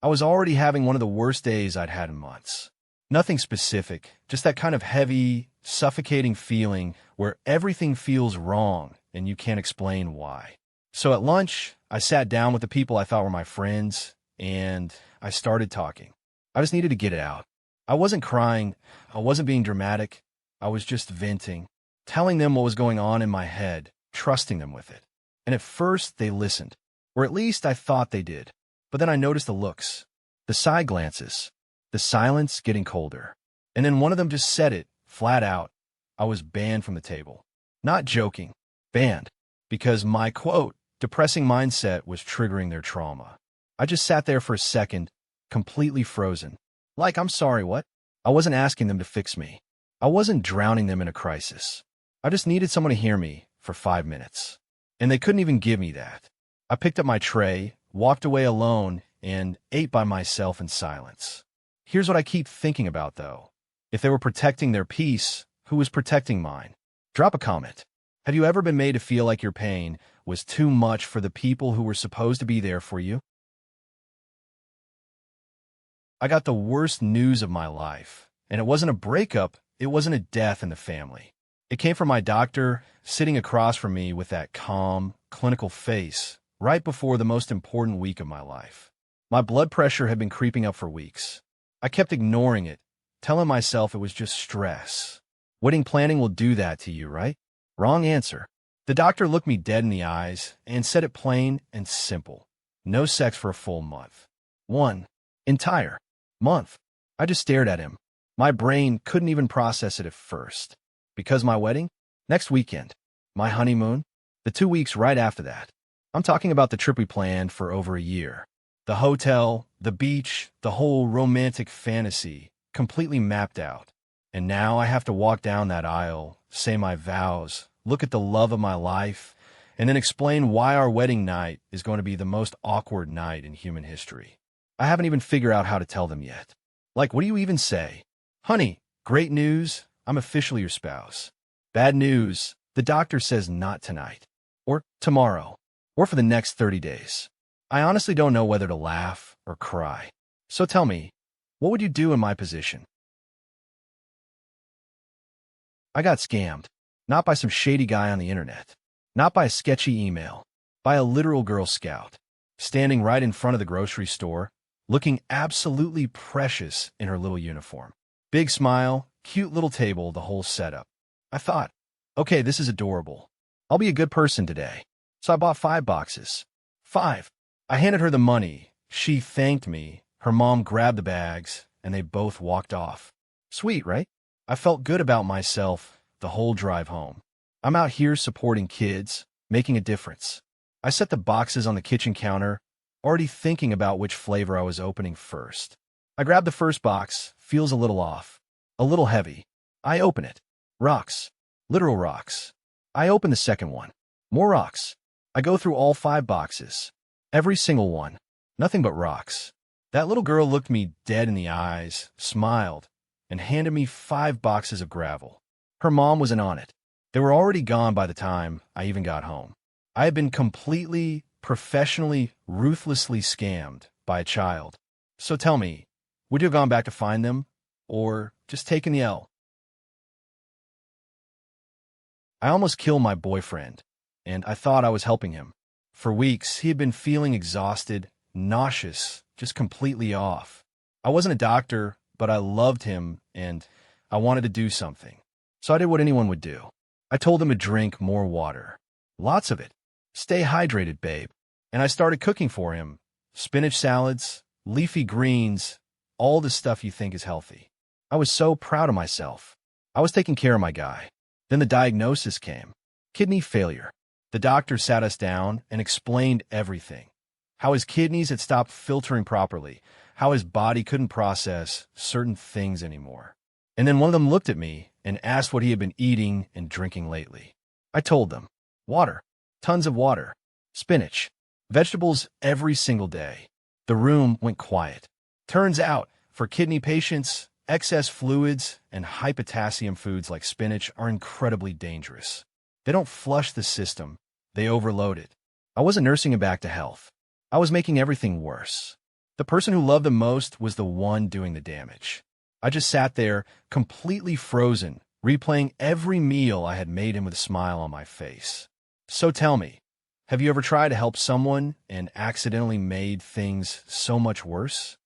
I was already having one of the worst days I'd had in months. Nothing specific, just that kind of heavy, suffocating feeling where everything feels wrong and you can't explain why. So at lunch, I sat down with the people I thought were my friends, and I started talking. I just needed to get it out. I wasn't crying. I wasn't being dramatic. I was just venting, telling them what was going on in my head, trusting them with it. And at first, they listened. Or at least I thought they did. But then I noticed the looks, the side glances, the silence getting colder. And then one of them just said it, flat out. I was banned from the table. Not joking. Banned. Because my, quote, depressing mindset was triggering their trauma. I just sat there for a second, completely frozen. Like, I'm sorry, what? I wasn't asking them to fix me. I wasn't drowning them in a crisis. I just needed someone to hear me for 5 minutes. And they couldn't even give me that. I picked up my tray, walked away alone, and ate by myself in silence. Here's what I keep thinking about, though. If they were protecting their peace, who was protecting mine? Drop a comment. Have you ever been made to feel like your pain was too much for the people who were supposed to be there for you? I got the worst news of my life, and it wasn't a breakup, it wasn't a death in the family. It came from my doctor sitting across from me with that calm, clinical face right before the most important week of my life. My blood pressure had been creeping up for weeks. I kept ignoring it, telling myself it was just stress. Wedding planning will do that to you, right? Wrong answer. The doctor looked me dead in the eyes and said it plain and simple. No sex for a full month. One entire month. I just stared at him. My brain couldn't even process it at first. Because my wedding? Next weekend. My honeymoon? The 2 weeks right after that. I'm talking about the trip we planned for over a year. The hotel, the beach, the whole romantic fantasy, completely mapped out. And now I have to walk down that aisle, say my vows, look at the love of my life, and then explain why our wedding night is going to be the most awkward night in human history. I haven't even figured out how to tell them yet. Like, what do you even say? Honey, great news, I'm officially your spouse. Bad news, the doctor says not tonight, or tomorrow, or for the next 30 days. I honestly don't know whether to laugh or cry. So tell me, what would you do in my position? I got scammed. Not by some shady guy on the internet. Not by a sketchy email. By a literal Girl Scout. Standing right in front of the grocery store, looking absolutely precious in her little uniform. Big smile, cute little table, the whole setup. I thought, okay, this is adorable. I'll be a good person today. So I bought 5 boxes. 5. I handed her the money. She thanked me. Her mom grabbed the bags, and they both walked off. Sweet, right? I felt good about myself the whole drive home. I'm out here supporting kids, making a difference. I set the boxes on the kitchen counter, already thinking about which flavor I was opening first. I grab the first box, feels a little off, a little heavy. I open it. Rocks. Literal rocks. I open the second one. More rocks. I go through all 5 boxes. Every single one. Nothing but rocks. That little girl looked me dead in the eyes, smiled, and handed me 5 boxes of gravel. Her mom wasn't on it. They were already gone by the time I even got home. I had been completely, professionally, ruthlessly scammed by a child. So tell me, would you have gone back to find them, or just taken the L? I almost killed my boyfriend, and I thought I was helping him. For weeks, he had been feeling exhausted, nauseous, just completely off. I wasn't a doctor, but I loved him, and I wanted to do something. So I did what anyone would do. I told him to drink more water. Lots of it. Stay hydrated, babe. And I started cooking for him. Spinach salads, leafy greens, all the stuff you think is healthy. I was so proud of myself. I was taking care of my guy. Then the diagnosis came. Kidney failure. The doctor sat us down and explained everything. How his kidneys had stopped filtering properly. How his body couldn't process certain things anymore. And then one of them looked at me and asked what he had been eating and drinking lately. I told them, water, tons of water, spinach, vegetables every single day. The room went quiet. Turns out, for kidney patients, excess fluids and high potassium foods like spinach are incredibly dangerous. They don't flush the system, they overload it. I wasn't nursing him back to health. I was making everything worse. The person who loved them most was the one doing the damage. I just sat there, completely frozen, replaying every meal I had made him with a smile on my face. So tell me, have you ever tried to help someone and accidentally made things so much worse?